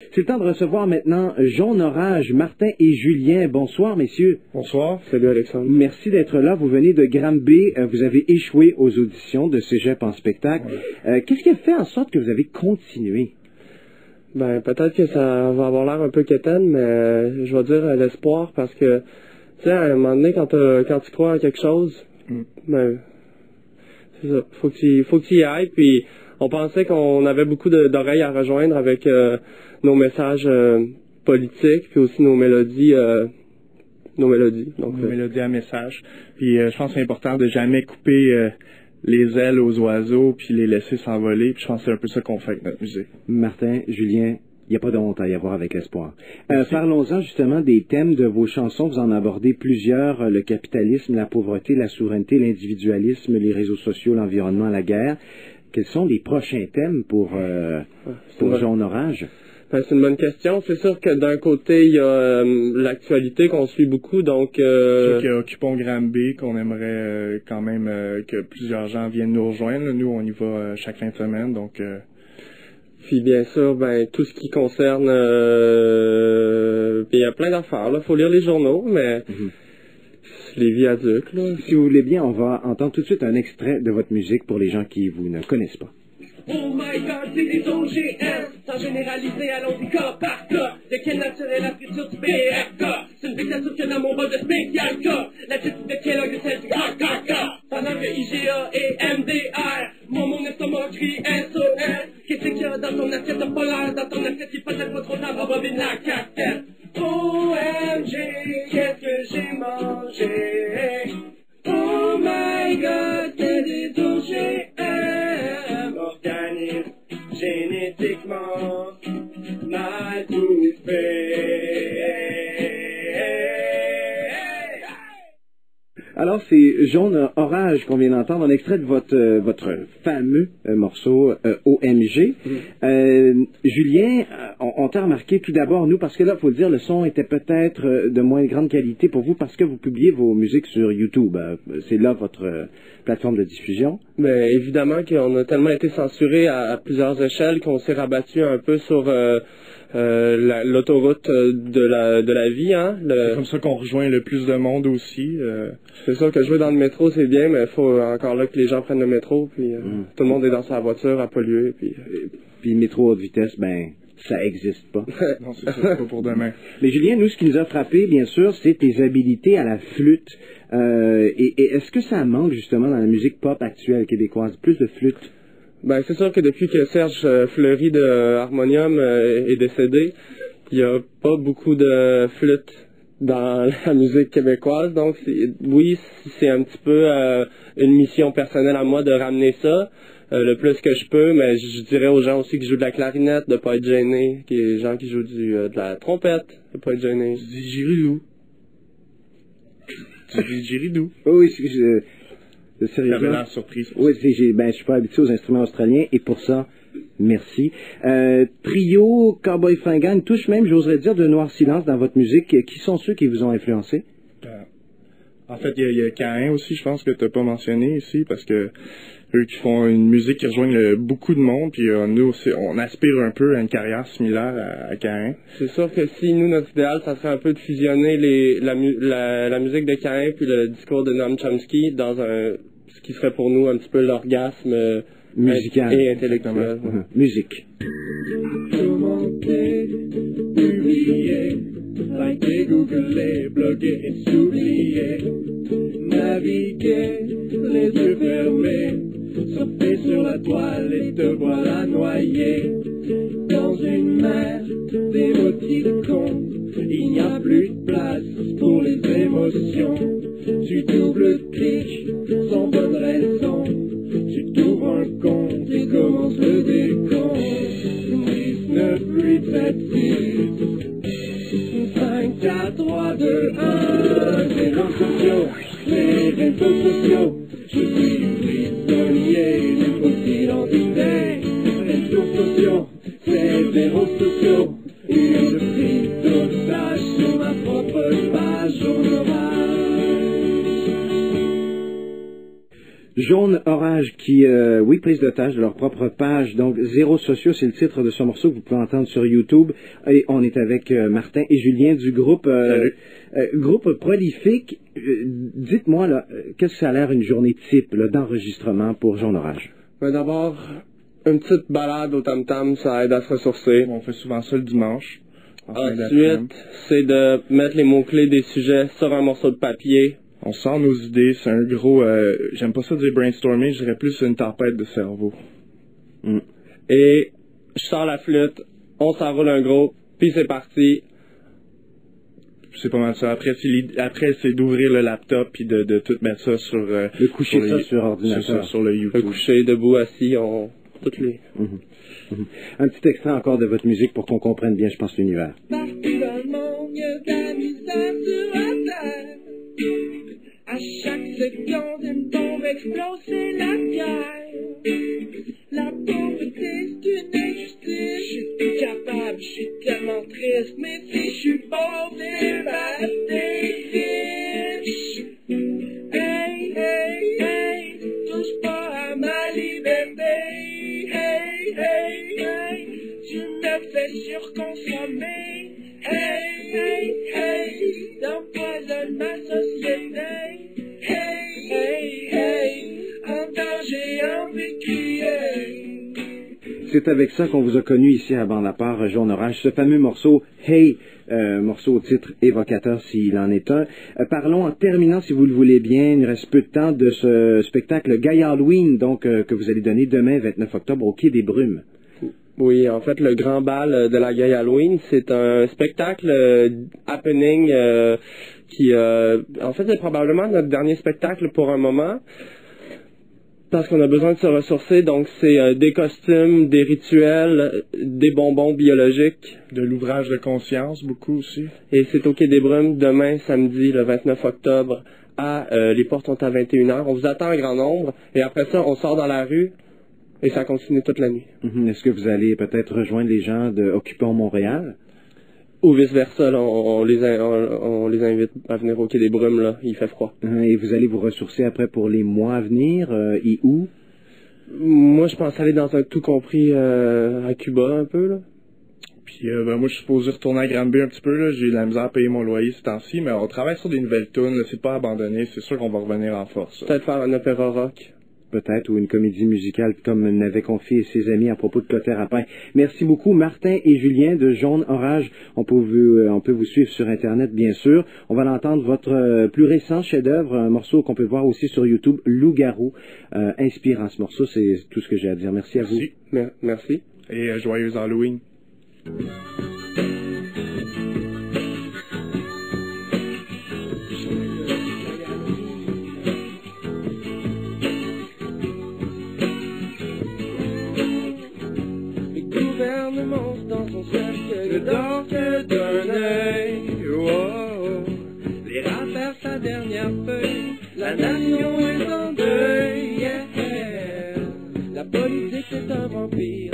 C'est le temps de recevoir maintenant Jaune Orage, Martin et Julien. Bonsoir, messieurs. Bonsoir. Salut, Alexandre. Merci d'être là. Vous venez de Granby. Vous avez échoué aux auditions de Cégep en spectacle. Ouais. Qu'est-ce qui a fait en sorte que vous avez continué? Ben, peut-être que ça va avoir l'air un peu quétaine, mais je vais dire l'espoir parce que, tu sais, à un moment donné, quand tu crois à quelque chose, ben, c'est ça. Faut que tu y ailles, puis on pensait qu'on avait beaucoup d'oreilles à rejoindre avec nos messages politiques, puis aussi nos mélodies. Donc, nos mélodies à message. Puis je pense que c'est important de jamais couper les ailes aux oiseaux puis les laisser s'envoler. Puis je pense que c'est un peu ça qu'on fait avec notre musique. Martin, Julien, il n'y a pas de honte à y avoir avec l'espoir. Parlons-en justement des thèmes de vos chansons. Vous en abordez plusieurs, le capitalisme, la pauvreté, la souveraineté, l'individualisme, les réseaux sociaux, l'environnement, la guerre. Quels sont les prochains thèmes pour Jaune Orage? Ben, c'est une bonne question. C'est sûr que d'un côté, il y a l'actualité qu'on suit beaucoup, donc... Ceux qui occupons Granby, qu'on aimerait quand même que plusieurs gens viennent nous rejoindre. Nous, on y va chaque fin de semaine, donc... Puis bien sûr, ben tout ce qui concerne... il y a plein d'affaires, là. Faut lire les journaux, mais... Les viaducs, là. Si vous voulez bien, on va entendre tout de suite un extrait de votre musique pour les gens qui vous ne connaissent pas. Oh my god, c'est des OGM, sans généraliser, allons-y cas par cas. Lequel naturel la future du BRK? C'est une dictature que dans mon bol de spécial cas. L'attitude de Kellogg est celle du KKK. Pendant que IGA et MDR, moi mon estomac crie SOS. Qu'est-ce qu'il y a dans ton assiette de polaire? Dans ton assiette, il peut-être pas trop tard, bobine la cassette. OMG, qu'est-ce que j'ai mangé? Oh my god, c'est des OGM. Organisme génétiquement mal trouvé. Alors, c'est Jaune Orage qu'on vient d'entendre, un extrait de votre fameux morceau OMG. Julien, on t'a remarqué tout d'abord, nous, parce que là, il faut le dire, le son était peut-être de moins grande qualité pour vous parce que vous publiez vos musiques sur YouTube. C'est là votre plateforme de diffusion. Mais évidemment qu'on a tellement été censuré à plusieurs échelles qu'on s'est rabattu un peu sur... l'autoroute de la vie, hein. C'est comme ça qu'on rejoint le plus de monde aussi. C'est sûr que jouer dans le métro, c'est bien, mais il faut encore là que les gens prennent le métro, puis tout le monde est dans sa voiture à polluer, puis le métro haute vitesse, ben, ça existe pas. Non, c'est ça, c'est pas pour demain. Mais Julien, nous, ce qui nous a frappé, bien sûr, c'est tes habilités à la flûte. Et est-ce que ça manque, justement, dans la musique pop actuelle québécoise, plus de flûte? Ben, c'est sûr que depuis que Serge Fleury de Harmonium est décédé, il n'y a pas beaucoup de flûte dans la musique québécoise. Donc, oui, c'est un petit peu une mission personnelle à moi de ramener ça le plus que je peux, mais je dirais aux gens aussi qui jouent de la clarinette de ne pas être gênés, les gens qui jouent de la trompette de ne pas être gênés. Tu dis Giridou. Tu dis Giridou. Oui, J'avais l'air surprise. Oui, je suis pas habitué aux instruments australiens et pour ça, merci. Trio, Cowboy Fringant, une touche même, j'oserais dire, de Noir Silence dans votre musique. Qui sont ceux qui vous ont influencé? En fait, il y a Caïn aussi, je pense que tu n'as pas mentionné ici, parce que eux qui font une musique qui rejoignent beaucoup de monde, puis nous aussi, on aspire un peu à une carrière similaire à Caïn. C'est sûr que si nous, notre idéal, ça serait un peu de fusionner la musique de Caïn puis le discours de Noam Chomsky dans ce qui serait pour nous un petit peu l'orgasme musical et intellectuel. Musique. Liker, googler, bloguer et s'oublier. Naviguer, les yeux fermés. Surfer sur la toile et te voilà noyé. Dans une mer d'émoticons, il n'y a plus de place pour les émotions. Tu double-cliques sans bonne raison. Tu t'ouvres un compte et commences le décompte. 19, 8, 7, 6. 5, 4, 3, 2, 1, les réseaux sociaux, les réseaux sociaux. Je suis prisonnier d'une fausse identité. Réseaux sociaux, c'est zéro sociaux. Et je prise d'otage sur ma propre page Jaune Orage. Jaune Orage qui, oui, prise d'otage de leur propre page. Donc, Zéro Sociaux, c'est le titre de ce morceau que vous pouvez entendre sur YouTube. Et on est avec Martin et Julien du groupe groupe prolifique. Dites-moi, là, qu'est-ce que ça a l'air une journée type là, d'enregistrement pour Jaune Orage? Ben, d'abord, une petite balade au tam-tam, ça aide à se ressourcer. On fait souvent ça le dimanche. Ensuite, c'est de mettre les mots-clés des sujets sur un morceau de papier. On sort nos idées, c'est un gros... j'aime pas ça dire brainstorming, je dirais plus une tempête de cerveau. Et je sors la flûte, on s'enroule un gros, puis c'est parti. C'est pas mal ça. Après, c'est d'ouvrir le laptop puis de tout mettre ça sur... de coucher ça sur ordinateur. Sur le YouTube. De coucher, debout, assis, toutes les... Un petit extrait encore de votre musique pour qu'on comprenne bien, je pense, l'univers. Partout dans le monde, il y a de la misère sur la terre. À chaque seconde, une bombe explose, c'est la guerre. La pauvreté, c'est une injustice. Je suis plus capable, je suis tellement triste. Mais si je suis pauvre, dévasté, riche. Hey, hey, hey, touche pas à ma liberté. Hey, hey, hey, tu me fais surconsommer. Hey, hey, hey, t'empoisonnes ma société. Hey, hey, hey, en danger, en crier. C'est avec ça qu'on vous a connu ici à Bande à part, Jaune Orage, ce fameux morceau Hey, morceau au titre évocateur s'il en est un. Parlons en terminant, si vous le voulez bien, il reste peu de temps, de ce spectacle Gay Halloween, donc que vous allez donner demain, 29 octobre, au Quai des Brumes. Oui, en fait, le Grand Bal de la Gay Halloween, c'est un spectacle happening qui, en fait, c'est probablement notre dernier spectacle pour un moment. Parce qu'on a besoin de se ressourcer, donc c'est des costumes, des rituels, des bonbons biologiques. De l'ouvrage de conscience, beaucoup aussi. Et c'est au Quai des Brumes, demain, samedi, le 29 octobre, les portes sont à 21h. On vous attend en grand nombre, et après ça, on sort dans la rue, et ça continue toute la nuit. Est-ce que vous allez peut-être rejoindre les gens de Occupons Montréal? Ou vice-versa, là, on les invite à venir au Quai des Brumes, là, il fait froid. Et vous allez vous ressourcer après pour les mois à venir, et où? Moi, je pense aller dans un tout compris à Cuba, un peu, là. Puis moi, je suis supposé retourner à Granby un petit peu, là. J'ai de la misère à payer mon loyer ce temps-ci, mais on travaille sur des nouvelles tunes, là. C'est pas abandonné, c'est sûr qu'on va revenir en force. Peut-être faire un opéra rock. Peut-être, ou une comédie musicale comme n'avait confié ses amis à propos de Clotaire Appin. Merci beaucoup, Martin et Julien de Jaune Orage. On peut vous suivre sur Internet, bien sûr. On va l'entendre, votre plus récent chef-d'œuvre, un morceau qu'on peut voir aussi sur YouTube, Loup-garou. Inspirant ce morceau, c'est tout ce que j'ai à dire. Merci à vous. Merci. Et joyeux Halloween. Dans son cercle ne dort que d'un œil. Oh, les rats perdent sa dernière feuille, la nation est en deuil. Yeah. La politique est un vampire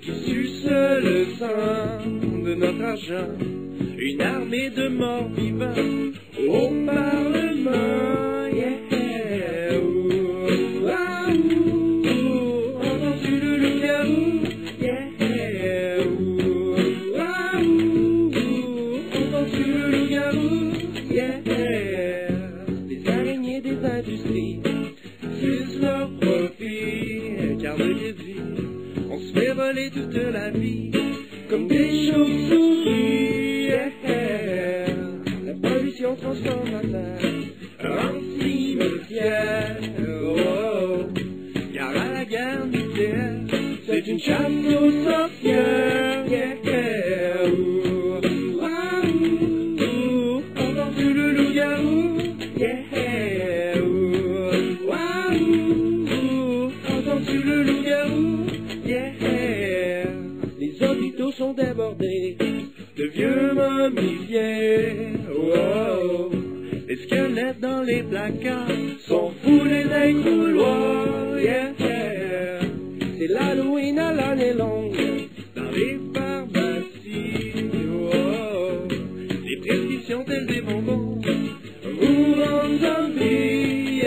qui suce le sang de notre argent. Une armée de morts vivants au Parlement. Yeah. Entends-tu le loup-garou? Les araignées des industries fusent leur profit, car de crédit, on se fait voler toute la vie, comme des chauves-souris. La pollution transforme la terre en cimetière. Oh, car à la guerre nucléaire, c'est une chasse aux sorcières. Entends-tu le loup-garou? Entends-tu le loup-garou? Les hôpitaux sont débordés de vieux momifiés. Oh, les squelettes dans les placards sont foulés des couloirs. C'est l'Halloween à l'année longue dans les pharmacies. Oh, les prescriptions telles des bonbons mourant de zombies.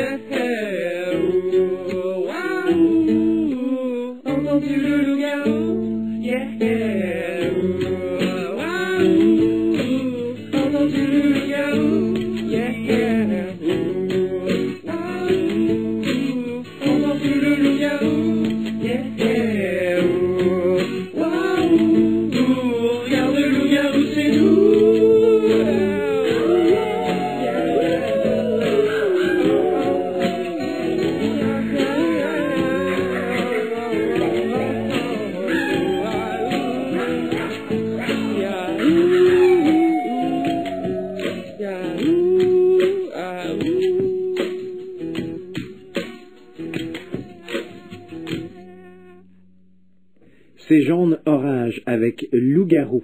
C'est Jaune Orage avec Loup-garou.